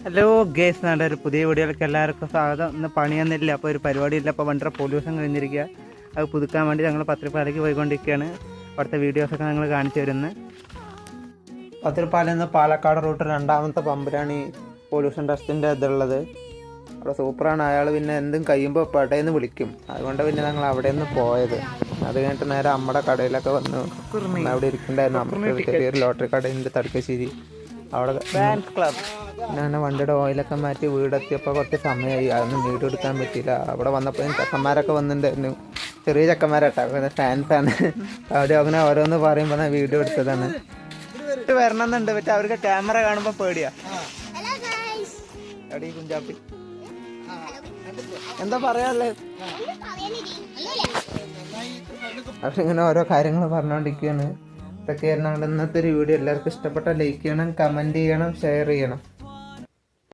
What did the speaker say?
Hello guys, നാടെ ഒരു പുതിയ വീഡിയോയിലേക്ക് എല്ലാവർക്കും സ്വാഗതം. ഇന്ന് പണിയൊന്നുമില്ല, അപ്പോൾ ഒരു പരിപാടിയില്ല. അപ്പോൾ വണ്ടി പൊല്യൂഷൻ കഴിഞ്ഞിരിക്കുക. അത് പുതുക്കാൻ വേണ്ടി ഞങ്ങൾ പത്തിരിപ്പാലയ്ക്ക് പോയിക്കൊണ്ടിരിക്കുകയാണ്. അവിടുത്തെ വീഡിയോസൊക്കെ ഞങ്ങൾ കാണിച്ചു തരുന്നത്. പത്തിരിപ്പാലയിൽ നിന്ന് പാലക്കാട് റൂട്ട് രണ്ടാമത്തെ പമ്പിലാണ് ഈ പൊല്യൂഷൻ ടെസ്റ്റിൻ്റെ ഇതുള്ളത്. അവിടെ സൂപ്പറാണ്. അയാൾ പിന്നെ എന്തും കഴിയുമ്പോൾ പടയെന്ന് വിളിക്കും. അതുകൊണ്ട് പിന്നെ ഞങ്ങൾ അവിടെ നിന്ന് പോയത്. അത് കഴിഞ്ഞിട്ട് നേരെ നമ്മുടെ കടയിലൊക്കെ വന്നു. അവിടെ ഇരിക്കണ്ടായിരുന്നു. നമുക്ക് ചെറിയൊരു ലോട്ടറി കടയുണ്ട് തടക്കശ്ശേരി. അവിടെ ഫാൻസ് ക്ലബ്. ഞാൻ വണ്ടിയുടെ ഓയിലൊക്കെ മാറ്റി വീടെത്തിയപ്പോൾ കുറച്ച് സമയമായി. അതൊന്നും വീഡിയോ എടുക്കാൻ പറ്റിയില്ല. അവിടെ വന്നപ്പോൾ ചെക്കന്മാരൊക്കെ വന്നിട്ടുണ്ടായിരുന്നു. ചെറിയ ചെക്കന്മാരട്ടാ, ഫാൻസാണ്. അവിടെ അങ്ങനെ ഓരോന്ന് പറയുമ്പോൾ ഞാൻ വീഡിയോ എടുത്തതാണ്. വരണമെന്നുണ്ട്, പക്ഷെ അവർക്ക് ക്യാമറ കാണുമ്പോൾ പേടിയാ. എടീ കുഞ്ചാപ്പി, എന്താ പറയാനുള്ളത്? അവരിങ്ങനെ ഓരോ കാര്യങ്ങൾ പറഞ്ഞുകൊണ്ടിരിക്കുകയാണ്. ഇതൊക്കെയായിരുന്നു ഞങ്ങളുടെ ഇന്നത്തെ ഒരു വീഡിയോ. എല്ലാവർക്കും ഇഷ്ടപ്പെട്ടാൽ ലൈക്ക് ചെയ്യണം, കമൻറ്റ് ചെയ്യണം, ഷെയർ ചെയ്യണം.